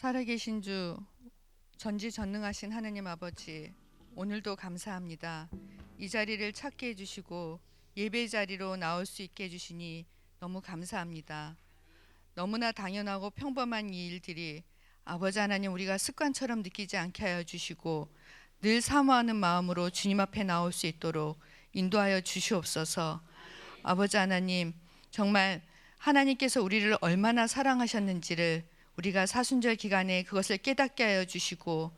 살아계신 주 전지전능하신 하느님 아버지, 오늘도 감사합니다. 이 자리를 찾게 해주시고 예배 자리로 나올 수 있게 해주시니 너무 감사합니다. 너무나 당연하고 평범한 이 일들이 아버지 하나님 우리가 습관처럼 느끼지 않게 하여 주시고 늘 사모하는 마음으로 주님 앞에 나올 수 있도록 인도하여 주시옵소서. 아버지 하나님, 정말 하나님께서 우리를 얼마나 사랑하셨는지를 우리가 사순절 기간에 그것을 깨닫게 하여 주시고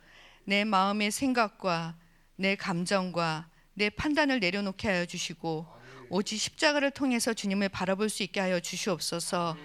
내 마음의 생각과 내 감정과 내 판단을 내려놓게 하여 주시고 오직 십자가를 통해서 주님을 바라볼 수 있게 하여 주시옵소서.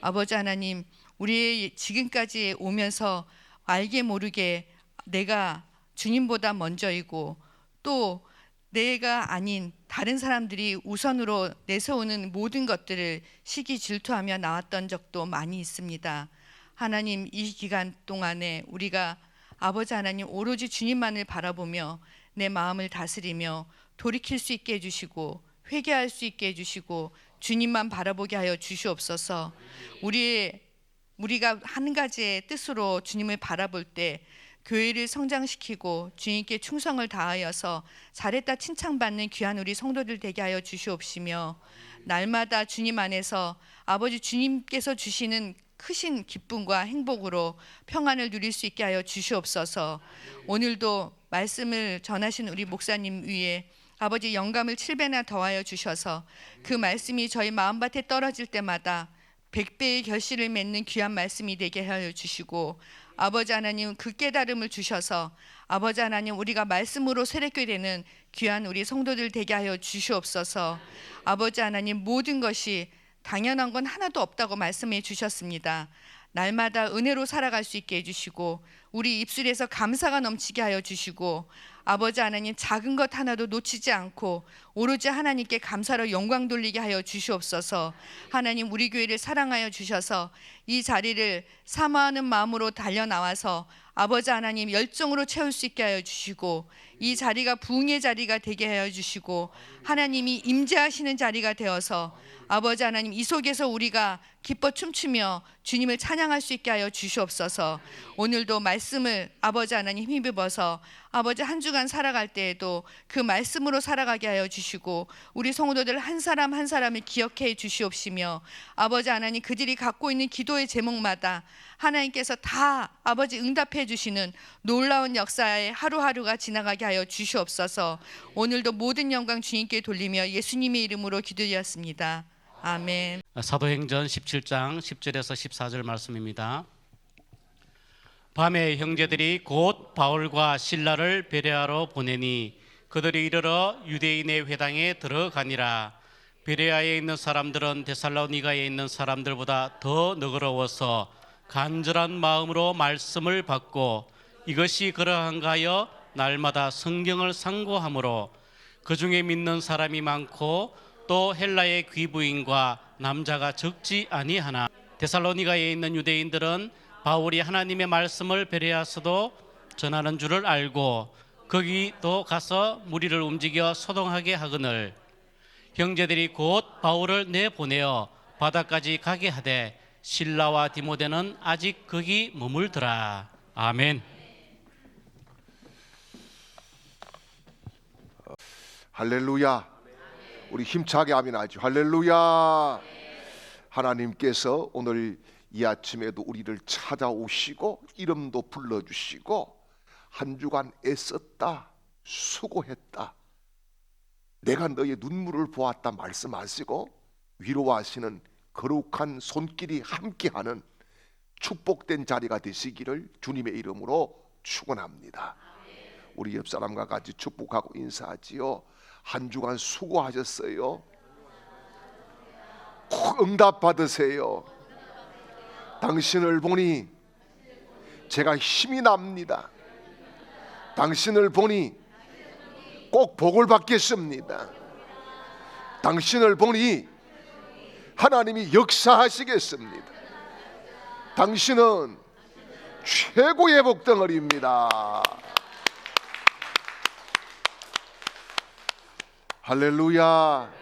아버지 하나님, 우리의 지금까지 오면서 알게 모르게 내가 주님보다 먼저이고 또 내가 아닌 다른 사람들이 우선으로 내세우는 모든 것들을 시기 질투하며 나왔던 적도 많이 있습니다. 하나님, 이 기간 동안에 우리가 아버지 하나님 오로지 주님만을 바라보며 내 마음을 다스리며 돌이킬 수 있게 해주시고 회개할 수 있게 해주시고 주님만 바라보게 하여 주시옵소서. 우리가 한 가지의 뜻으로 주님을 바라볼 때 교회를 성장시키고 주님께 충성을 다하여서 잘했다 칭찬받는 귀한 우리 성도들 되게 하여 주시옵시며 날마다 주님 안에서 아버지 주님께서 주시는 크신 기쁨과 행복으로 평안을 누릴 수 있게 하여 주시옵소서. 오늘도 말씀을 전하신 우리 목사님 위에 아버지 영감을 7배나 더하여 주셔서 그 말씀이 저희 마음밭에 떨어질 때마다 100배의 결실을 맺는 귀한 말씀이 되게 하여 주시고 아버지 하나님 그 깨달음을 주셔서 아버지 하나님 우리가 말씀으로 세례교회 되는 귀한 우리 성도들 되게 하여 주시옵소서. 아버지 하나님 모든 것이 당연한 건 하나도 없다고 말씀해 주셨습니다. 날마다 은혜로 살아갈 수 있게 해주시고 우리 입술에서 감사가 넘치게 하여 주시고 아버지 하나님 작은 것 하나도 놓치지 않고 오로지 하나님께 감사로 영광 돌리게 하여 주시옵소서. 하나님 우리 교회를 사랑하여 주셔서 이 자리를 사모하는 마음으로 달려나와서 아버지 하나님 열정으로 채울 수 있게 하여 주시고 이 자리가 부흥의 자리가 되게 하여 주시고 하나님이 임재하시는 자리가 되어서 아버지 하나님 이 속에서 우리가 기뻐 춤추며 주님을 찬양할 수 있게 하여 주시옵소서. 오늘도 말씀을 아버지 하나님 힘입어서 아버지 한 주간 살아갈 때에도 그 말씀으로 살아가게 하여 주시고 우리 성도들 한 사람 한 사람을 기억해 주시옵시며 아버지 하나님 그들이 갖고 있는 기도의 제목마다 하나님께서 다 아버지 응답해 주시는 놀라운 역사의 하루하루가 지나가게 하여 주시옵소서. 오늘도 모든 영광 주님께 돌리며 예수님의 이름으로 기도드렸습니다. 아멘. 사도행전 17장 10절에서 14절 말씀입니다. 밤에 형제들이 곧 바울과 실라를 베레아로 보내니 그들이 이르러 유대인의 회당에 들어가니라. 베레아에 있는 사람들은 데살로니가에 있는 사람들보다 더 너그러워서 간절한 마음으로 말씀을 받고 이것이 그러한가 하여 날마다 성경을 상고하므로 그 중에 믿는 사람이 많고 또 헬라의 귀부인과 남자가 적지 아니하나 데살로니가에 있는 유대인들은 바울이 하나님의 말씀을 베레아서도 전하는 줄을 알고 거기도 가서 무리를 움직여 소동하게 하거늘 형제들이 곧 바울을 내보내어 바다까지 가게 하되 실라와 디모데는 아직 거기 머물더라. 아멘. 할렐루야. 우리 힘차게 아멘하죠. 할렐루야. 하나님께서 오늘 이 아침에도 우리를 찾아오시고 이름도 불러주시고 한 주간 애썼다 수고했다 내가 너의 눈물을 보았다 말씀하시고 위로하시는 거룩한 손길이 함께하는 축복된 자리가 되시기를 주님의 이름으로 축원합니다. 우리 옆 사람과 같이 축복하고 인사하지요. 한 주간 수고하셨어요. 응답 받으세요. 당신을 보니 제가 힘이 납니다. 당신을 보니 꼭 복을 받겠습니다. 당신을 보니 하나님이 역사하시겠습니다. 당신은 최고의 복덩어리입니다. 할렐루야.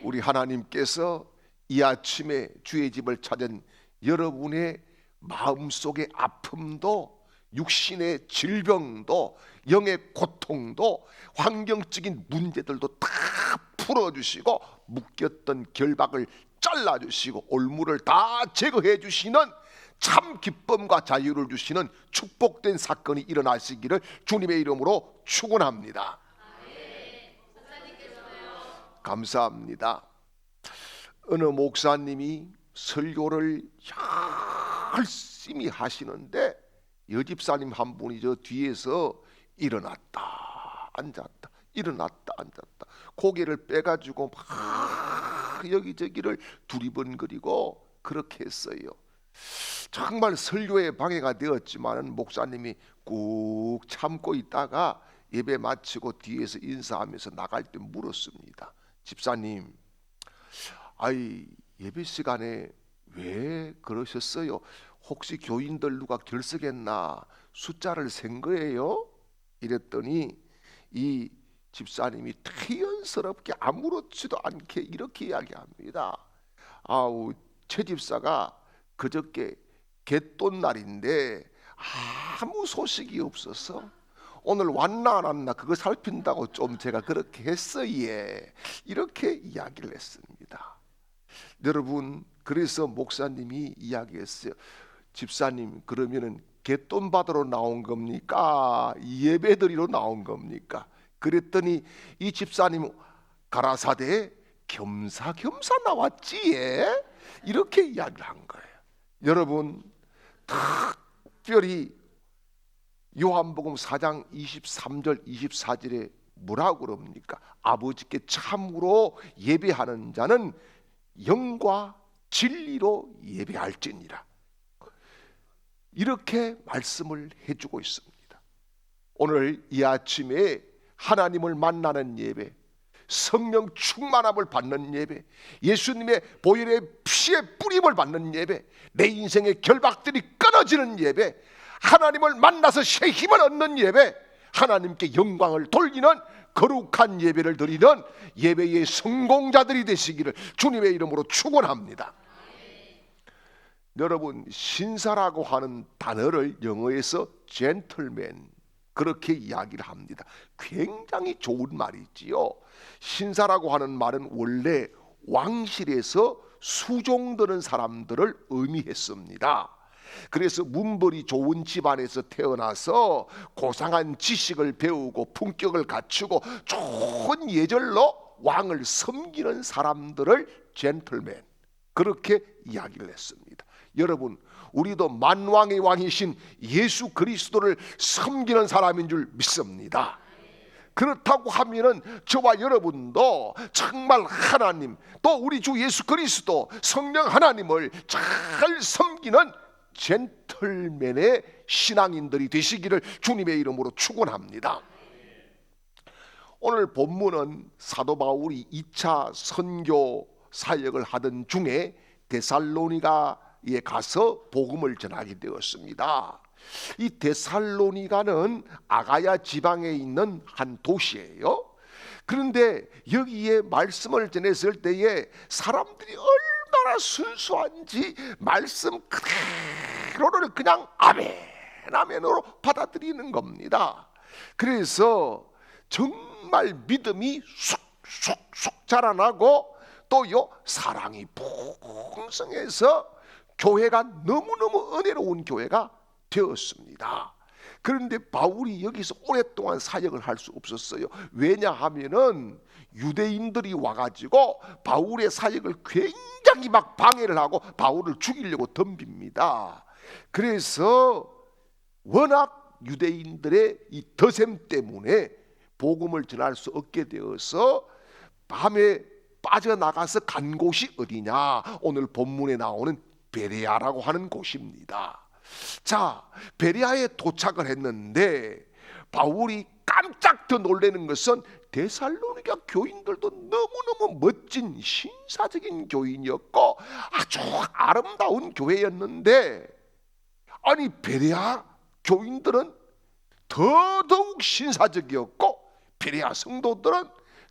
우리 하나님께서 이 아침에 주의 집을 찾은 여러분의 마음속의 아픔도, 육신의 질병도, 영의 고통도, 환경적인 문제들도 다 풀어주시고 묶였던 결박을 잘라주시고 올무를 다 제거해 주시는 참 기쁨과 자유를 주시는 축복된 사건이 일어나시기를 주님의 이름으로 축원합니다. 감사합니다. 어느 목사님이 설교를 열심히 하시는데 여집사님 한 분이 저 뒤에서 일어났다 앉았다 일어났다 앉았다 고개를 빼가지고 막 여기저기를 두리번거리고 그렇게 했어요. 정말 설교에 방해가 되었지만 목사님이 꾹 참고 있다가 예배 마치고 뒤에서 인사하면서 나갈 때 물었습니다. 집사님, 아이 예배 시간에 왜 그러셨어요? 혹시 교인들 누가 결석했나 숫자를 센 거예요? 이랬더니 이 집사님이 태연스럽게 아무렇지도 않게 이렇게 이야기합니다. 아우, 최 집사가 그저께 개돈 날인데 아무 소식이 없어서 오늘 왔나 안 왔나 그거 살핀다고 좀 제가 그렇게 했어요. 이렇게 이야기를 했습니다. 여러분, 그래서 목사님이 이야기했어요. 집사님, 그러면은 개돈 받으러 나온 겁니까? 예배드리러 나온 겁니까? 그랬더니 이 집사님 가라사대 겸사겸사 나왔지. 이렇게 이야기를 한 거예요. 여러분, 특별히 요한복음 4장 23절 24절에 뭐라고 그럽니까? 아버지께 참으로 예배하는 자는 영과 진리로 예배할지니라. 이렇게 말씀을 해주고 있습니다. 오늘 이 아침에 하나님을 만나는 예배, 성령 충만함을 받는 예배, 예수님의 보혈의 피의 뿌림을 받는 예배, 내 인생의 결박들이 끊어지는 예배, 하나님을 만나서 새 힘을 얻는 예배, 하나님께 영광을 돌리는 거룩한 예배를 드리는 예배의 성공자들이 되시기를 주님의 이름으로 축원합니다. 여러분, 신사라고 하는 단어를 영어에서 젠틀맨 그렇게 이야기를 합니다. 굉장히 좋은 말이지요. 신사라고 하는 말은 원래 왕실에서 수종드는 사람들을 의미했습니다. 그래서 문벌이 좋은 집안에서 태어나서 고상한 지식을 배우고 품격을 갖추고 좋은 예절로 왕을 섬기는 사람들을 젠틀맨 그렇게 이야기를 했습니다. 여러분, 우리도 만왕의 왕이신 예수 그리스도를 섬기는 사람인 줄 믿습니다. 그렇다고 하면은 저와 여러분도 정말 하나님, 또 우리 주 예수 그리스도 성령 하나님을 잘 섬기는 젠틀맨의 신앙인들이 되시기를 주님의 이름으로 축원합니다. 오늘 본문은 사도 바울이 2차 선교 사역을 하던 중에 데살로니가에 가서 복음을 전하게 되었습니다. 이 데살로니가는 아가야 지방에 있는 한 도시예요. 그런데 여기에 말씀을 전했을 때에 사람들이 얼마나 순수한지 말씀 그대로를 그냥 아멘 아멘으로 받아들이는 겁니다. 그래서 정말 믿음이 쑥쑥쑥 자라나고 또요 사랑이 풍성해서 교회가 너무너무 은혜로운 교회가 되었습니다. 그런데 바울이 여기서 오랫동안 사역을 할 수 없었어요. 왜냐하면은 유대인들이 와가지고 바울의 사역을 굉장히 막 방해를 하고 바울을 죽이려고 덤빕니다. 그래서 워낙 유대인들의 이 더셈 때문에 복음을 전할 수 없게 되어서 밤에 빠져나가서 간 곳이 어디냐? 오늘 본문에 나오는 베레아라고 하는 곳입니다. 자, 베레아에 도착을 했는데 바울이 깜짝 더 놀라는 것은 데살로니가 교인들도 너무너무 멋진 신사적인 교인이었고 아주 아름다운 교회였는데, 아니 베레아 교인들은 더더욱 신사적이었고 베레아 성도들은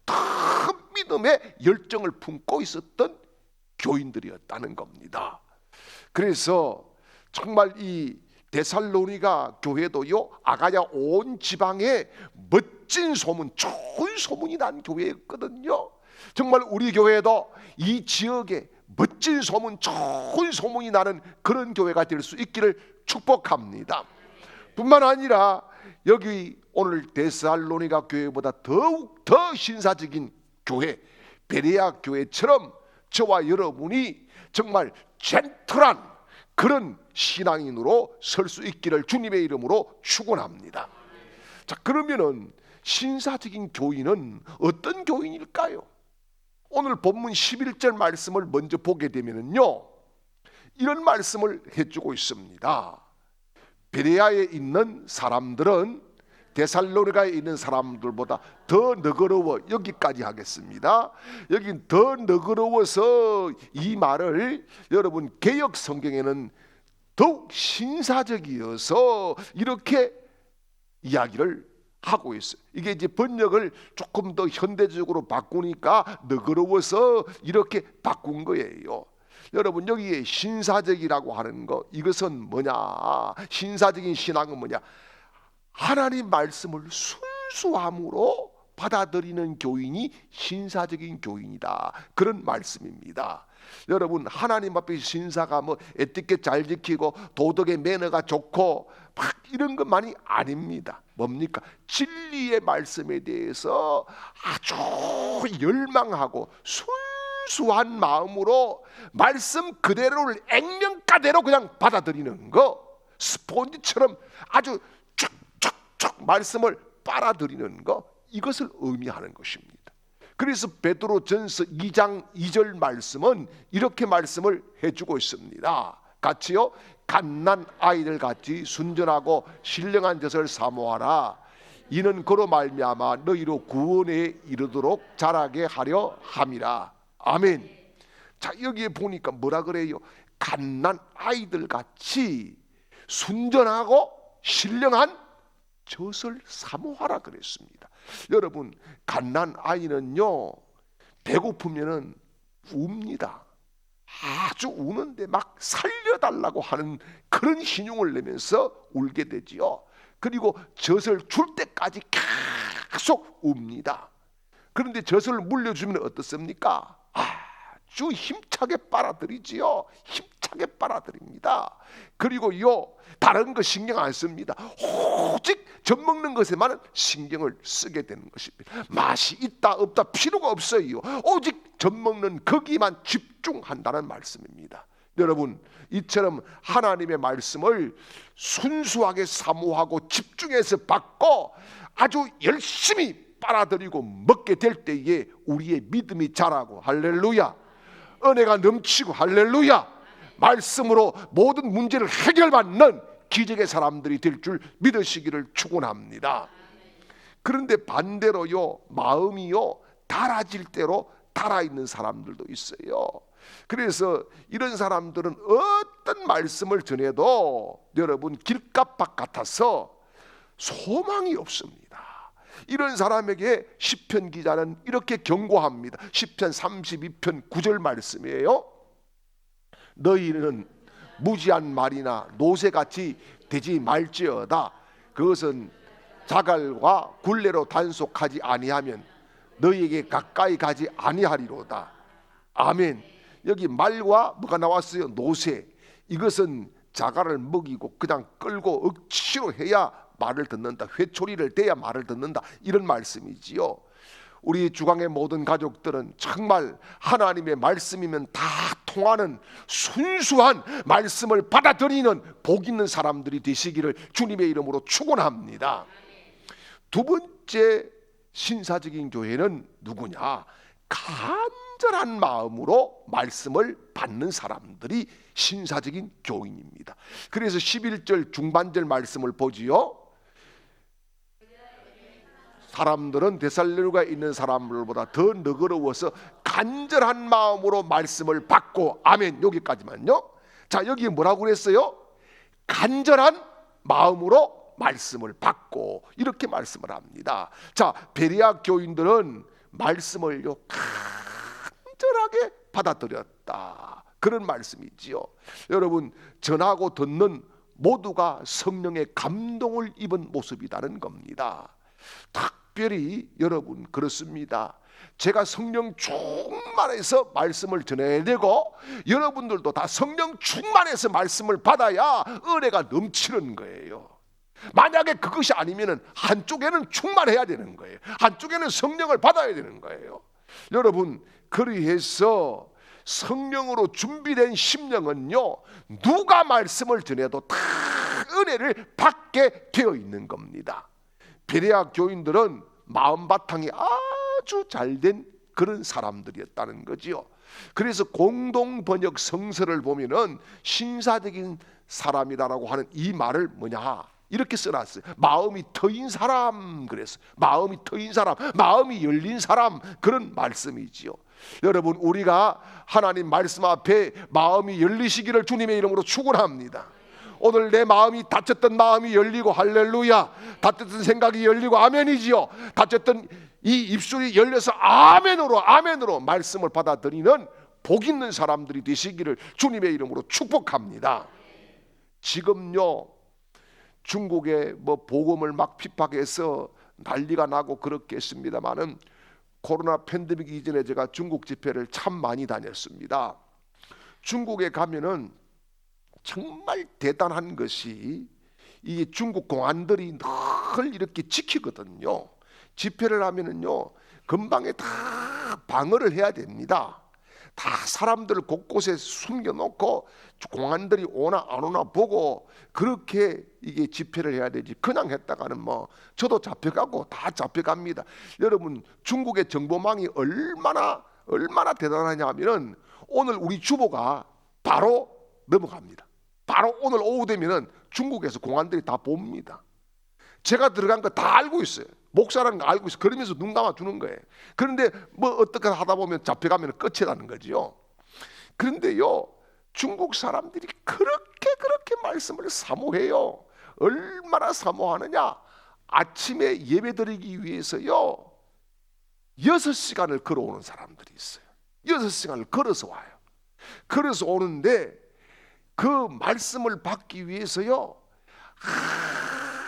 큰 믿음의 열정을 품고 있었던 교인들이었다는 겁니다. 그래서 정말 이 데살로니가 교회도요, 아가야 온 지방에 멋진 소문, 좋은 소문이 난 교회였거든요. 정말 우리 교회도 이 지역에 멋진 소문, 좋은 소문이 나는 그런 교회가 될 수 있기를 축복합니다. 뿐만 아니라 여기 오늘 데살로니가 교회보다 더욱 더 신사적인 교회, 베레아 교회처럼 저와 여러분이 정말 젠틀한 그런 신앙인으로 설 수 있기를 주님의 이름으로 축원합니다. 자, 그러면은 신사적인 교인은 어떤 교인일까요? 오늘 본문 11절 말씀을 먼저 보게 되면은요, 이런 말씀을 해주고 있습니다. 베레아에 있는 사람들은 데살로니가에 있는 사람들보다 더 너그러워. 여기까지 하겠습니다. 여기 더 너그러워서 이 말을 여러분 개역 성경에는 더욱 신사적이어서 이렇게 이야기를 하고 있어요. 이게 이제 번역을 조금 더 현대적으로 바꾸니까 너그러워서 이렇게 바꾼 거예요. 여러분, 여기에 신사적이라고 하는 거, 이것은 뭐냐? 신사적인 신앙은 뭐냐? 하나님 말씀을 순수함으로 받아들이는 교인이 신사적인 교인이다, 그런 말씀입니다. 여러분, 하나님 앞에 신사가 뭐 에티켓 잘 지키고 도덕의 매너가 좋고 막 이런 것만이 아닙니다. 뭡니까? 진리의 말씀에 대해서 아주 열망하고 순수한 마음으로 말씀 그대로를 액면가대로 그냥 받아들이는 거, 스폰지처럼 아주 촉촉촉 말씀을 빨아들이는 거, 이것을 의미하는 것입니다. 그래서 베드로전서 2장 2절 말씀은 이렇게 말씀을 해주고 있습니다. 같이요. 갓난 아이들 같이 순전하고 신령한 젖을 사모하라. 이는 그로 말미암아 너희로 구원에 이르도록 자라게 하려 함이라. 아멘. 자, 여기에 보니까 뭐라 그래요? 갓난 아이들 같이 순전하고 신령한 젖을 사모하라 그랬습니다. 여러분, 갓난 아이는요, 배고프면은 웁니다. 아주 우는데 막 살려달라고 하는 그런 신용을 내면서 울게 되지요. 그리고 젖을 줄 때까지 계속 웁니다. 그런데 젖을 물려주면 어떻습니까? 아주 힘차게 빨아들이지요. 힘차게 빨아들입니다. 그리고요, 다른 거 신경 안 씁니다. 오직 젖 먹는 것에만 신경을 쓰게 되는 것입니다. 맛이 있다 없다 필요가 없어요. 오직 젖 먹는 거기만 집중한다는 말씀입니다. 여러분, 이처럼 하나님의 말씀을 순수하게 사모하고 집중해서 받고 아주 열심히 빨아들이고 먹게 될 때에 우리의 믿음이 자라고, 할렐루야, 은혜가 넘치고, 할렐루야, 말씀으로 모든 문제를 해결받는 기적의 사람들이 될 줄 믿으시기를 축원합니다. 그런데 반대로요, 마음이요 달아질 대로 달아있는 사람들도 있어요. 그래서 이런 사람들은 어떤 말씀을 전해도 여러분 길가박 같아서 소망이 없습니다. 이런 사람에게 시편 기자는 이렇게 경고합니다. 시편 32편 9절 말씀이에요. 너희는 무지한 말이나 노새같이 되지 말지어다. 그것은 자갈과 굴레로 단속하지 아니하면 너희에게 가까이 가지 아니하리로다. 아멘. 여기 말과 뭐가 나왔어요? 노새. 이것은 자갈을 먹이고 그냥 끌고 억지로 해야 말을 듣는다. 회초리를 대야 말을 듣는다. 이런 말씀이지요. 우리 주강의 모든 가족들은 정말 하나님의 말씀이면 다 통하는 순수한 말씀을 받아들이는 복 있는 사람들이 되시기를 주님의 이름으로 축원합니다. 두 번째 신사적인 교회는 누구냐? 간절한 마음으로 말씀을 받는 사람들이 신사적인 교인입니다. 그래서 11절 중반절 말씀을 보지요. 사람들은 데살로니가에 있는 사람들보다 더 너그러워서 간절한 마음으로 말씀을 받고, 아멘. 여기까지만요. 자, 여기 뭐라고 그랬어요? 간절한 마음으로 말씀을 받고, 이렇게 말씀을 합니다. 자, 베레아 교인들은 말씀을요 간절하게 받아들였다. 그런 말씀이지요. 여러분, 전하고 듣는 모두가 성령의 감동을 입은 모습이라는 겁니다. 특별히 여러분 그렇습니다. 제가 성령 충만해서 말씀을 전해야 되고, 여러분들도 다 성령 충만해서 말씀을 받아야 은혜가 넘치는 거예요. 만약에 그것이 아니면 한쪽에는 충만해야 되는 거예요. 한쪽에는 성령을 받아야 되는 거예요. 여러분, 그리해서 성령으로 준비된 심령은요, 누가 말씀을 전해도 다 은혜를 받게 되어 있는 겁니다. 베레아 교인들은 마음바탕이 아주 잘된 그런 사람들이었다는 거지요. 그래서 공동 번역 성서를 보면은 신사적인 사람이다라고 하는 이 말을 뭐냐 이렇게 써놨어요. 마음이 터인 사람. 그래서 마음이 터인 사람, 마음이 열린 사람, 그런 말씀이지요. 여러분, 우리가 하나님 말씀 앞에 마음이 열리시기를 주님의 이름으로 축원합니다. 오늘 내 마음이 닫혔던 마음이 열리고, 할렐루야. 닫혔던 생각이 열리고, 아멘이지요. 닫혔던 이 입술이 열려서 아멘으로 말씀을 받아들이는 복 있는 사람들이 되시기를 주님의 이름으로 축복합니다. 지금요, 중국에 뭐 복음을 막 핍박해서 난리가 나고 그렇겠습니다만은, 코로나 팬데믹 이전에 제가 중국 집회를 참 많이 다녔습니다. 중국에 가면은 정말 대단한 것이, 이 중국 공안들이 늘 이렇게 지키거든요. 집회를 하면은요, 근방에 다 방어를 해야 됩니다. 다 사람들을 곳곳에 숨겨놓고 공안들이 오나 안 오나 보고 그렇게 이게 집회를 해야 되지, 그냥 했다가는 뭐 저도 잡혀가고 다 잡혀갑니다. 여러분, 중국의 정보망이 얼마나 대단하냐 하면은, 오늘 우리 주보가 바로 넘어갑니다. 바로 오늘 오후 되면은 중국에서 공안들이 다 봅니다. 제가 들어간 거 다 알고 있어요. 목사라는 거 알고 있어요. 그러면서 눈 감아 주는 거예요. 그런데 뭐 어떻게 하다 보면 잡혀가면 끝이라는 거죠. 그런데요, 중국 사람들이 그렇게 말씀을 사모해요. 얼마나 사모하느냐. 아침에 예배 드리기 위해서요, 6시간을 걸어오는 사람들이 있어요. 6시간을 걸어서 와요. 걸어서 오는데 그 말씀을 받기 위해서요,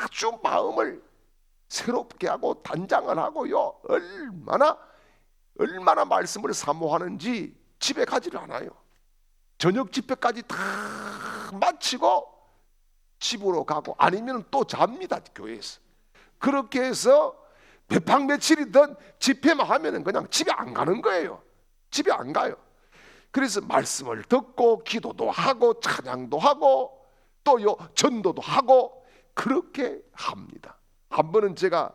아주 마음을 새롭게 하고 단장을 하고요, 얼마나 말씀을 사모하는지 집에 가지를 않아요. 저녁 집회까지 다 마치고 집으로 가고, 아니면 또 잡니다, 교회에서. 그렇게 해서 몇 박 며칠이든 집회만 하면은 그냥 집에 안 가는 거예요. 집에 안 가요. 그래서 말씀을 듣고 기도도 하고 찬양도 하고 또요 전도도 하고 그렇게 합니다. 한 번은 제가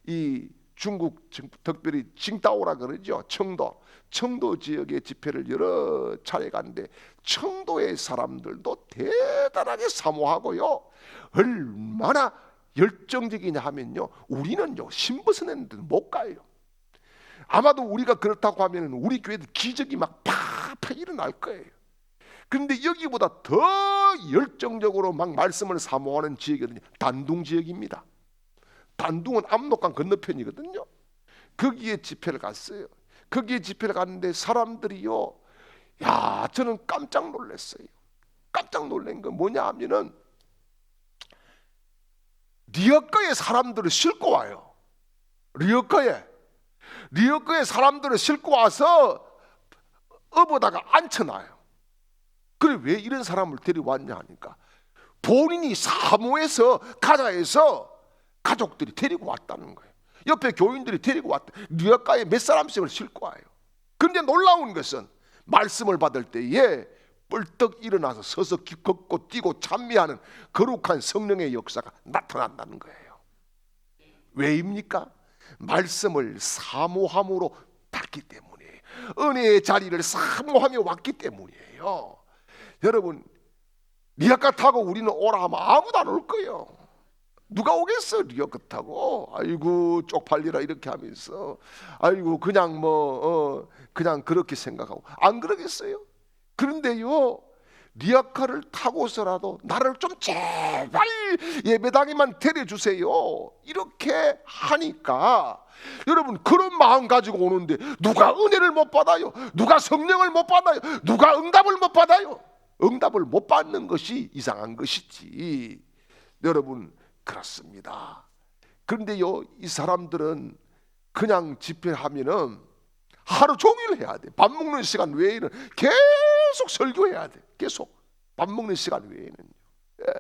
이 중국 특별히 칭다오라 그러죠. 청도 지역의 집회를 여러 차례 갔는데, 청도의 사람들도 대단하게 사모하고요, 얼마나 열정적이냐 하면요, 우리는요 신부서 냈는데 못 가요. 아마도 우리가 그렇다고 하면 우리 교회도 기적이 막 팍팍 일어날 거예요. 그런데 여기보다 더 열정적으로 막 말씀을 사모하는 지역이거든요. 단둥 지역입니다. 단둥은 압록강 건너편이거든요. 거기에 집회를 갔어요. 거기에 집회를 갔는데 사람들이요, 야, 저는 깜짝 놀랐어요. 깜짝 놀란 건 뭐냐 하면은, 리어커에 사람들을 싣고 와요. 리어커에 사람들을 싣고 와서 업어다가 앉혀놔요. 그래, 왜 이런 사람을 데려왔냐 하니까, 본인이 사모해서 가자해서 가족들이 데리고 왔다는 거예요. 옆에 교인들이 데리고 왔다. 리어가에 몇 사람씩을 싣고 와요. 그런데 놀라운 것은, 말씀을 받을 때에 뻘떡 일어나서 서서 걷고 뛰고 찬미하는 거룩한 성령의 역사가 나타난다는 거예요. 왜입니까? 말씀을 사모함으로 받기 때문이에요. 은혜의 자리를 사모하며 왔기 때문이에요. 여러분, 리어카 타고 우리는 오라 하면 아무도 안 올 거예요. 누가 오겠어, 리어카 타고. 아이고 쪽팔리라 이렇게 하면서, 아이고 그냥 그냥 그렇게 생각하고 안 그러겠어요? 그런데요, 리아카를 타고서라도 나를 좀 제발 예배당에만 데려주세요. 이렇게 하니까 여러분, 그런 마음 가지고 오는데 누가 은혜를 못 받아요? 누가 성령을 못 받아요? 누가 응답을 못 받아요? 응답을 못 받는 것이 이상한 것이지. 여러분, 그렇습니다. 그런데요, 이 사람들은 그냥 집회하면은 하루 종일 해야 돼. 밥 먹는 시간 외에는 계속 설교해야 돼. 계속 밥 먹는 시간 외에는요. 예.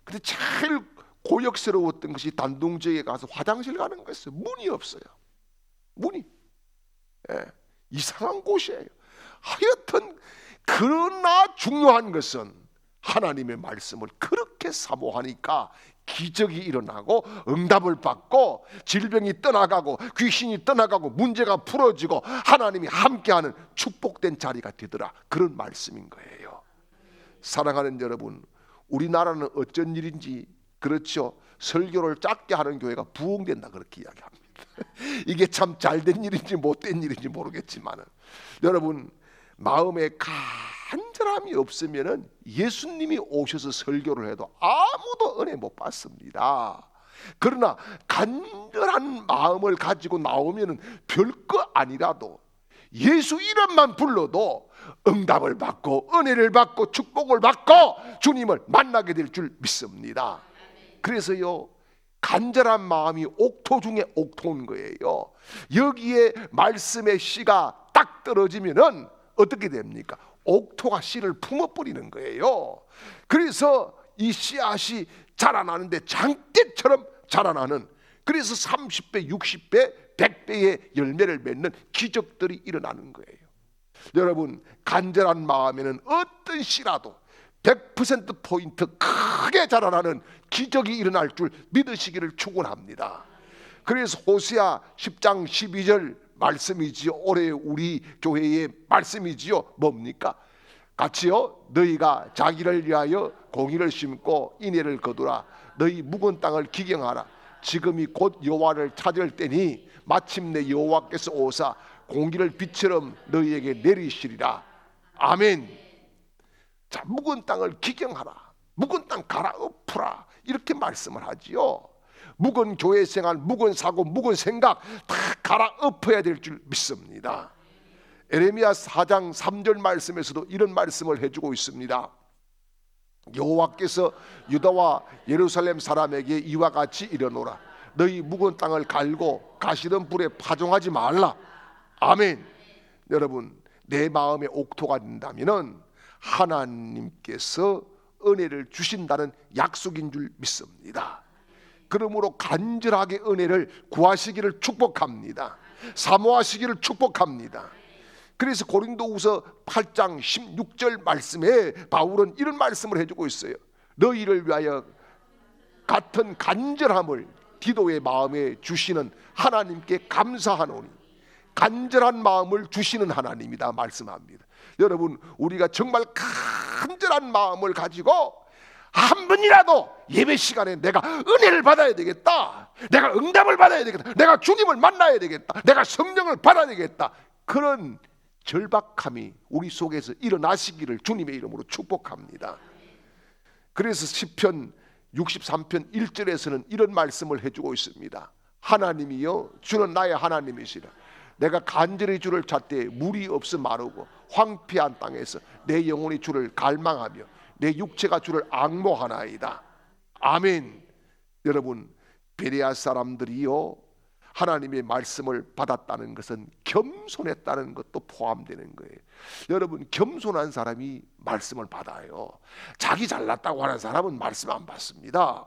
근데 제일 고역스러웠던 것이 단둥지에 가서 화장실 가는 거였어요. 문이 없어요. 문이. 예. 이상한 곳이에요. 하여튼 그러나 중요한 것은 하나님의 말씀을 그렇게 사모하니까 기적이 일어나고 응답을 받고 질병이 떠나가고 귀신이 떠나가고 문제가 풀어지고 하나님이 함께하는 축복된 자리가 되더라. 그런 말씀인 거예요. 사랑하는 여러분, 우리나라는 어쩐 일인지, 그렇죠, 설교를 짧게 하는 교회가 부흥된다 그렇게 이야기합니다. 이게 참 잘된 일인지 못된 일인지 모르겠지만 여러분, 마음에 간절함이 없으면은 예수님이 오셔서 설교를 해도 아무도 은혜 못 받습니다. 그러나 간절한 마음을 가지고 나오면은 별거 아니라도 예수 이름만 불러도 응답을 받고 은혜를 받고 축복을 받고 주님을 만나게 될 줄 믿습니다. 그래서요, 간절한 마음이 옥토 중에 옥토인 거예요. 여기에 말씀의 씨가 딱 떨어지면은 어떻게 됩니까? 옥토가 씨를 품어버리는 거예요. 그래서 이 씨앗이 자라나는데 장대처럼 자라나는, 그래서 30배, 60배, 100배의 열매를 맺는 기적들이 일어나는 거예요. 여러분, 간절한 마음에는 어떤 씨라도 100%포인트 크게 자라나는 기적이 일어날 줄 믿으시기를 축원합니다. 그래서 호세아 10장 12절 말씀이지요. 올해 우리 교회의 말씀이지요. 뭡니까? 같이요. 너희가 자기를 위하여 공의를 심고 인애를 거두라. 너희 묵은 땅을 기경하라. 지금이 곧 여호와를 찾을 때니 마침내 여호와께서 오사 공기를 빛처럼 너희에게 내리시리라. 아멘. 자, 묵은 땅을 기경하라. 묵은 땅 갈아엎으라. 이렇게 말씀을 하지요. 묵은 교회 생활, 묵은 사고, 묵은 생각 다 갈아엎어야 될 줄 믿습니다. 에레미야 4장 3절 말씀에서도 이런 말씀을 해주고 있습니다. 여호와께서 유다와 예루살렘 사람에게 이와 같이 이르노라. 너희 묵은 땅을 갈고 가시던 불에 파종하지 말라. 아멘. 여러분, 내 마음의 옥토가 된다면 하나님께서 은혜를 주신다는 약속인 줄 믿습니다. 그러므로 간절하게 은혜를 구하시기를 축복합니다. 사모하시기를 축복합니다. 그래서 고린도후서 8장 16절 말씀에 바울은 이런 말씀을 해주고 있어요. 너희를 위하여 같은 간절함을 디도의 마음에 주시는 하나님께 감사하노니, 간절한 마음을 주시는 하나님이다 말씀합니다. 여러분, 우리가 정말 간절한 마음을 가지고 한 번이라도 예배 시간에 내가 은혜를 받아야 되겠다, 내가 응답을 받아야 되겠다, 내가 주님을 만나야 되겠다, 내가 성령을 받아야 되겠다, 그런 절박함이 우리 속에서 일어나시기를 주님의 이름으로 축복합니다. 그래서 시편 63편 1절에서는 이런 말씀을 해주고 있습니다. 하나님이여, 주는 나의 하나님이시라. 내가 간절히 주를 찾되 물이 없어 마르고 황폐한 땅에서 내 영혼이 주를 갈망하며 내 육체가 주를 앙모하나이다. 아멘. 여러분, 베레아 사람들이요, 하나님의 말씀을 받았다는 것은 겸손했다는 것도 포함되는 거예요. 여러분, 겸손한 사람이 말씀을 받아요. 자기 잘났다고 하는 사람은 말씀 안 받습니다.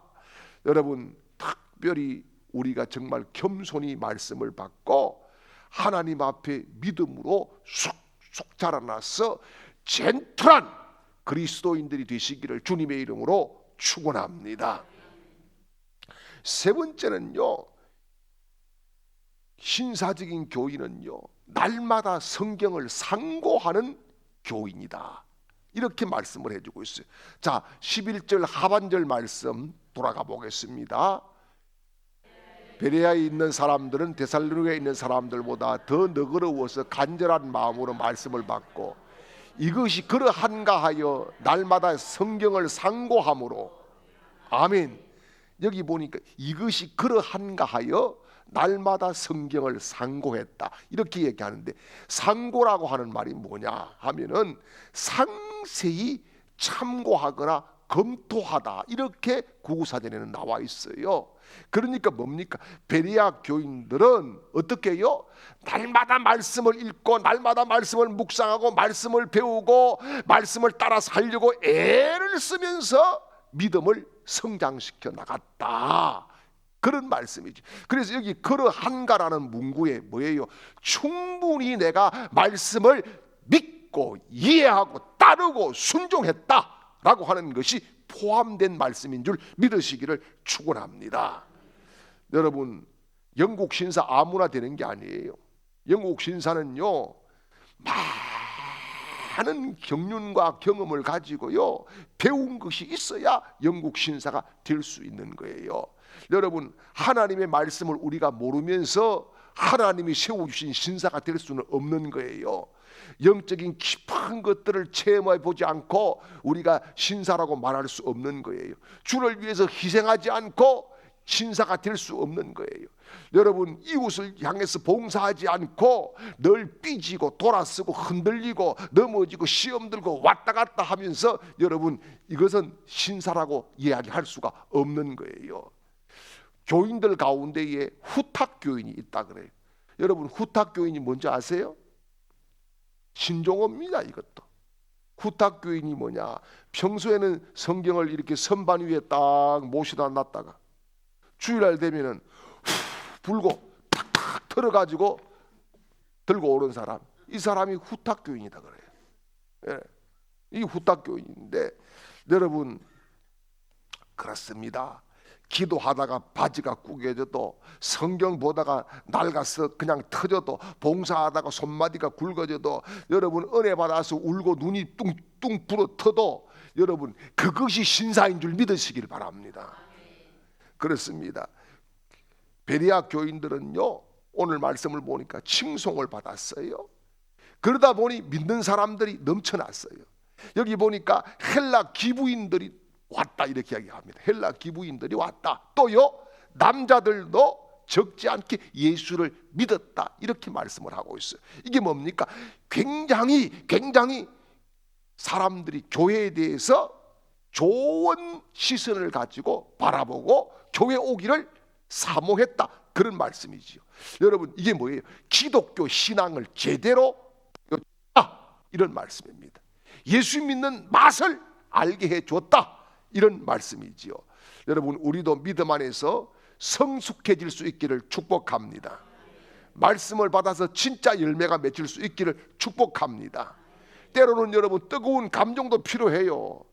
여러분, 특별히 우리가 정말 겸손히 말씀을 받고 하나님 앞에 믿음으로 쑥쑥 자라나서 젠틀한 그리스도인들이 되시기를 주님의 이름으로 축원합니다. 세 번째는요, 신사적인 교인은요, 날마다 성경을 상고하는 교인이다. 이렇게 말씀을 해주고 있어요. 자, 11절 하반절 말씀 돌아가 보겠습니다. 베레아에 있는 사람들은 데살로니가에 있는 사람들보다 더 너그러워서 간절한 마음으로 말씀을 받고 이것이 그러한가 하여 날마다 성경을 상고함으로. 아멘. 여기 보니까 이것이 그러한가 하여 날마다 성경을 상고했다 이렇게 얘기하는데, 상고라고 하는 말이 뭐냐 하면은 상세히 참고하거나 검토하다 이렇게 구구사전에는 나와 있어요. 그러니까 뭡니까? 베레아 교인들은 어떻게 해요? 날마다 말씀을 읽고 날마다 말씀을 묵상하고 말씀을 배우고 말씀을 따라 살려고 애를 쓰면서 믿음을 성장시켜 나갔다, 그런 말씀이죠. 그래서 여기 그러한가라는 문구에 뭐예요? 충분히 내가 말씀을 믿고 이해하고 따르고 순종했다라고 하는 것이 포함된 말씀인 줄 믿으시기를 축원합니다. 여러분, 영국 신사 아무나 되는 게 아니에요. 영국 신사는요, 많은 경륜과 경험을 가지고요 배운 것이 있어야 영국 신사가 될 수 있는 거예요. 여러분, 하나님의 말씀을 우리가 모르면서 하나님이 세워주신 신사가 될 수는 없는 거예요. 영적인 깊은 것들을 체험해 보지 않고 우리가 신사라고 말할 수 없는 거예요. 주를 위해서 희생하지 않고 신사가 될 수 없는 거예요. 여러분, 이웃을 향해서 봉사하지 않고 늘 삐지고 돌아서고 흔들리고 넘어지고 시험 들고 왔다 갔다 하면서 여러분, 이것은 신사라고 이야기할 수가 없는 거예요. 교인들 가운데에 후탁교인이 있다 그래요. 여러분, 후탁교인이 뭔지 아세요? 신종어입니다. 이것도 후탁교인이 뭐냐, 평소에는 성경을 이렇게 선반 위에 딱 모셔다 놨다가 주일날 되면은 불고 탁탁 털어가지고 들고 오는 사람, 이 사람이 후탁교인이다 그래요. 예, 이 후탁교인인데 여러분, 그렇습니다. 기도하다가 바지가 구겨져도, 성경 보다가 낡아서 그냥 터져도, 봉사하다가 손마디가 굵어져도, 여러분 은혜 받아서 울고 눈이 뚱뚱 불어터도 여러분 그것이 신사인 줄 믿으시길 바랍니다. 그렇습니다. 베레아 교인들은요, 오늘 말씀을 보니까 칭송을 받았어요. 그러다 보니 믿는 사람들이 넘쳐났어요. 여기 보니까 헬라 기부인들이 왔다 이렇게 이야기합니다. 헬라 기부인들이 왔다. 또요, 남자들도 적지 않게 예수를 믿었다 이렇게 말씀을 하고 있어요. 이게 뭡니까? 굉장히 사람들이 교회에 대해서 좋은 시선을 가지고 바라보고 교회 오기를 사모했다, 그런 말씀이지요. 여러분, 이게 뭐예요? 기독교 신앙을 제대로 이런 말씀입니다. 예수 믿는 맛을 알게 해줬다, 이런 말씀이지요. 여러분, 우리도 믿음 안에서 성숙해질 수 있기를 축복합니다. 말씀을 받아서 진짜 열매가 맺힐 수 있기를 축복합니다. 때로는 여러분 뜨거운 감정도 필요해요.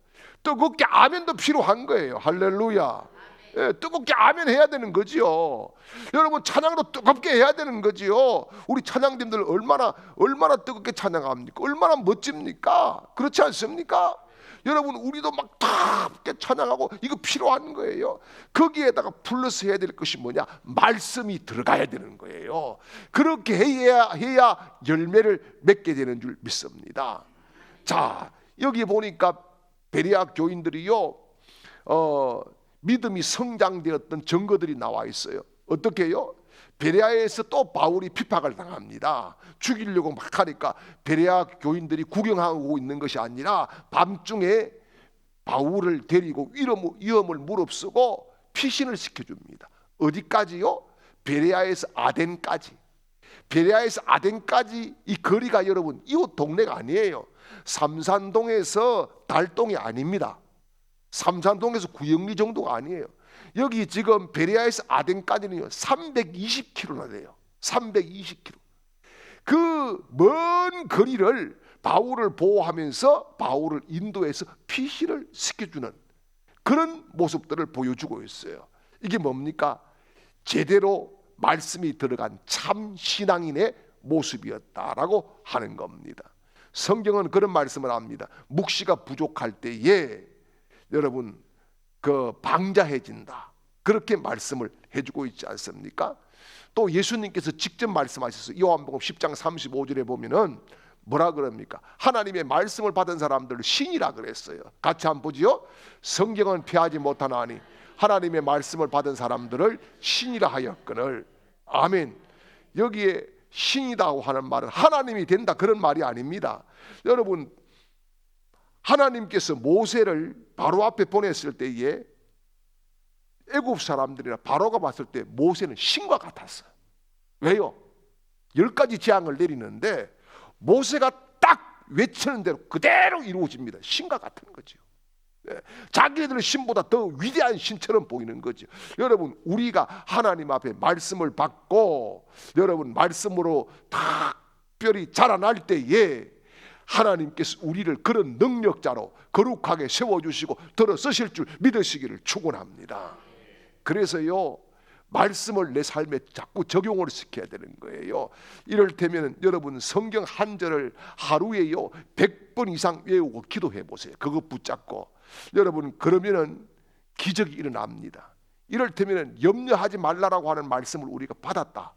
뜨겁게 아멘도 필요한 거예요. 할렐루야. 예, 뜨겁게 아멘 해야 되는 거지요. 여러분, 찬양도 뜨겁게 해야 되는 거지요. 우리 찬양팀들 얼마나 뜨겁게 찬양합니까? 얼마나 멋집니까? 그렇지 않습니까? 여러분, 우리도 막 뜨겁게 찬양하고 이거 필요한 거예요. 거기에다가 플러스 해야 될 것이 뭐냐? 말씀이 들어가야 되는 거예요. 그렇게 해야 열매를 맺게 되는 줄 믿습니다. 자, 여기 보니까 베레아 교인들이요, 믿음이 성장되었던 증거들이 나와 있어요. 어떻게 해요? 베레아에서 또 바울이 핍박을 당합니다. 죽이려고 막 하니까 베레아 교인들이 구경하고 있는 것이 아니라 밤중에 바울을 데리고 위험을 무릅쓰고 피신을 시켜줍니다. 어디까지요? 베레아에서 아덴까지. 베레아에서 아덴까지 이 거리가 여러분 이웃 동네가 아니에요. 삼산동에서 달동이 아닙니다. 삼산동에서 구영리 정도가 아니에요. 여기 지금 베레아에서 아덴까지는요 320km나 돼요. 320km. 그 먼 거리를 바울을 보호하면서 바울을 인도해서 피신을 시켜주는 그런 모습들을 보여주고 있어요. 이게 뭡니까? 제대로 말씀이 들어간 참 신앙인의 모습이었다라고 하는 겁니다. 성경은 그런 말씀을 합니다. 묵시가 부족할 때에 여러분 그 방자해진다, 그렇게 말씀을 해주고 있지 않습니까? 또 예수님께서 직접 말씀하셨어요. 요한복음 10장 35절에 보면은 뭐라 그럽니까? 하나님의 말씀을 받은 사람들을 신이라 그랬어요. 같이 한번 보지요. 성경은 피하지 못하나니 하나님의 말씀을 받은 사람들을 신이라 하였거늘. 아멘. 여기에 신이다고 하는 말은 하나님이 된다 그런 말이 아닙니다. 여러분, 하나님께서 모세를 바로 앞에 보냈을 때에 애굽 사람들이나 바로가 봤을 때 모세는 신과 같았어요. 왜요? 10가지 재앙을 내리는데 모세가 딱 외치는 대로 그대로 이루어집니다. 신과 같은 거죠. 자기들의 신보다 더 위대한 신처럼 보이는 거죠. 여러분, 우리가 하나님 앞에 말씀을 받고 여러분 말씀으로 특별히 자라날 때에 하나님께서 우리를 그런 능력자로 거룩하게 세워주시고 들어 쓰실 줄 믿으시기를 축원합니다. 그래서요, 말씀을 내 삶에 자꾸 적용을 시켜야 되는 거예요. 이럴테면 여러분 성경 한 절을 하루에요 100번 이상 외우고 기도해 보세요. 그거 붙잡고 여러분, 그러면은 기적이 일어납니다. 이럴테면 염려하지 말라라고 하는 말씀을 우리가 받았다.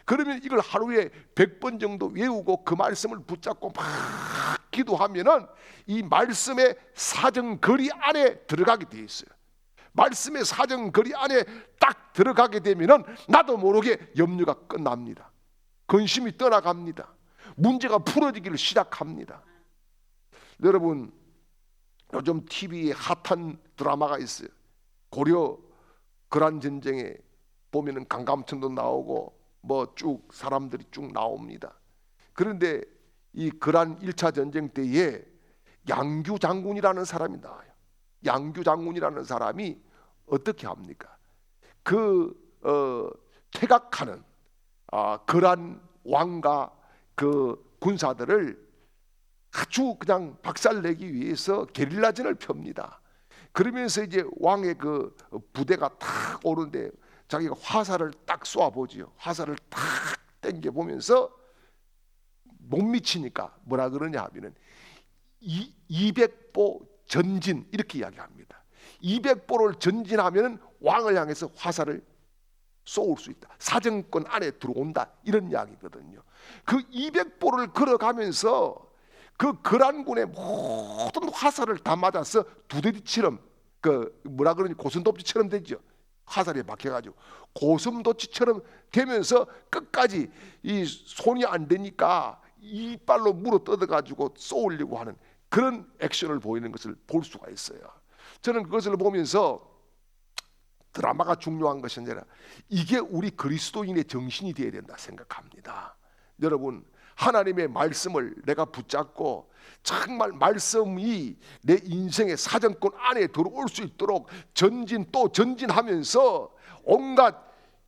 그러면 이걸 하루에 100번 정도 외우고 그 말씀을 붙잡고 막 기도하면은 이 말씀의 사정거리 안에 들어가게 돼 있어요. 말씀의 사정거리 안에 딱 들어가게 되면은 나도 모르게 염려가 끝납니다. 근심이 떠나갑니다. 문제가 풀어지기를 시작합니다. 여러분, 요즘 TV에 핫한 드라마가 있어요. 고려 거란 전쟁에 보면은 강감천도 나오고 뭐 쭉 사람들이 쭉 나옵니다. 그런데 이 거란 1차 전쟁 때에 양규 장군이라는 사람이 나와요. 양규 장군이라는 사람이 어떻게 합니까? 퇴각하는 거란 왕과 그 군사들을 아주 그냥 박살내기 위해서 게릴라전을 펴니다. 그러면서 이제 왕의 그 부대가 탁 오는데 자기가 화살을 딱 쏘아보지요. 화살을 탁 땡겨 보면서 못 미치니까 뭐라 그러냐 하면은 200보 전진 이렇게 이야기합니다. 200보를 전진하면 왕을 향해서 화살을 쏘을 수 있다. 사정권 안에 들어온다. 이런 이야기거든요. 그 200보를 걸어가면서 그 거란군의 모든 화살을 다 맞아서 두더지처럼 그 뭐라 그러니 고슴도치처럼 되죠. 화살에 박혀가지고 고슴도치처럼 되면서 끝까지 이 손이 안 되니까 이빨로 물어 뜯어가지고 쏘으려고 하는 그런 액션을 보이는 것을 볼 수가 있어요. 저는 그것을 보면서 드라마가 중요한 것이 아니라 이게 우리 그리스도인의 정신이 되어야 된다 생각합니다. 여러분, 하나님의 말씀을 내가 붙잡고 정말 말씀이 내 인생의 사정권 안에 들어올 수 있도록 전진 또 전진하면서 온갖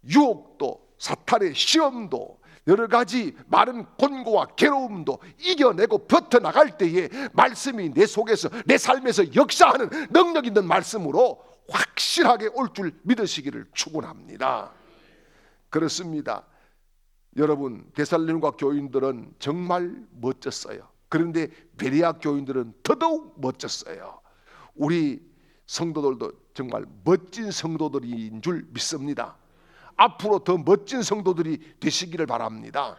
유혹도 사탄의 시험도 여러 가지 많은 곤고와 괴로움도 이겨내고 버텨나갈 때에 말씀이 내 속에서 내 삶에서 역사하는 능력 있는 말씀으로 확실하게 올 줄 믿으시기를 축원합니다. 그렇습니다. 여러분, 데살로니가 교인들은 정말 멋졌어요. 그런데 베레아 교인들은 더더욱 멋졌어요. 우리 성도들도 정말 멋진 성도들인 줄 믿습니다. 앞으로 더 멋진 성도들이 되시기를 바랍니다.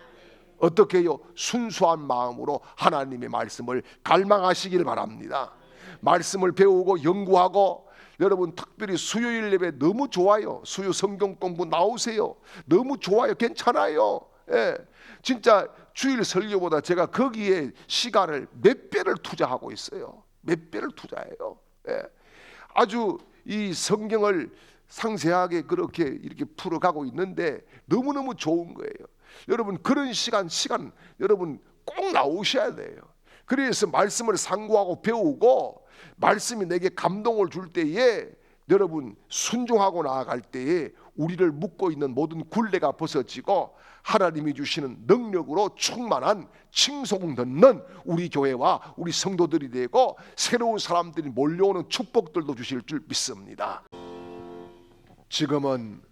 어떻게 해요? 순수한 마음으로 하나님의 말씀을 갈망하시기를 바랍니다. 말씀을 배우고 연구하고 여러분 특별히 수요일 예배 너무 좋아요. 수요 성경 공부 나오세요. 너무 좋아요. 괜찮아요. 예. 진짜 주일 설교보다 제가 거기에 시간을 몇 배를 투자하고 있어요. 몇 배를 투자해요. 예. 아주 이 성경을 상세하게 그렇게 이렇게 풀어가고 있는데 너무너무 좋은 거예요. 여러분 그런 시간 여러분 꼭 나오셔야 돼요. 그래서 말씀을 상고하고 배우고 말씀이 내게 감동을 줄 때에 여러분 순종하고 나아갈 때에 우리를 묶고 있는 모든 굴레가 벗어지고 하나님이 주시는 능력으로 충만한 칭송 듣는 우리 교회와 우리 성도들이 되고 새로운 사람들이 몰려오는 축복들도 주실 줄 믿습니다. 지금은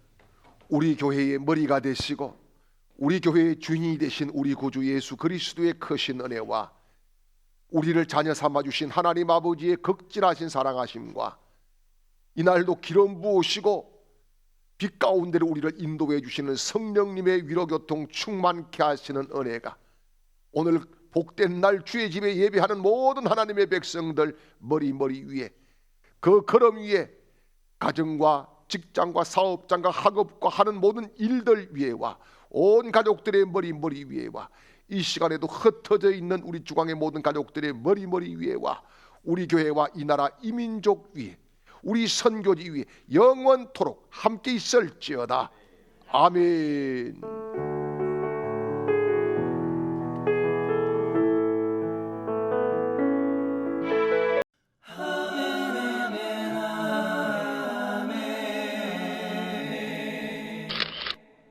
우리 교회의 머리가 되시고 우리 교회의 주인이 되신 우리 구주 예수 그리스도의 크신 은혜와 우리를 자녀 삼아 주신 하나님 아버지의 극진하신 사랑하심과 이날도 기름 부으시고 빛 가운데로 우리를 인도해 주시는 성령님의 위로교통 충만케 하시는 은혜가 오늘 복된 날 주의 집에 예배하는 모든 하나님의 백성들 머리 위에, 그 걸음 위에 가정과 직장과 사업장과 학업과 하는 모든 일들 위에와 온 가족들의 머리 위에와 이 시간에도 흩어져 있는 우리 주광의 모든 가족들의 머리 위에와 우리 교회와 이 나라 이 민족 위에 우리 선교지 위에 영원토록 함께 있을지어다. 아멘.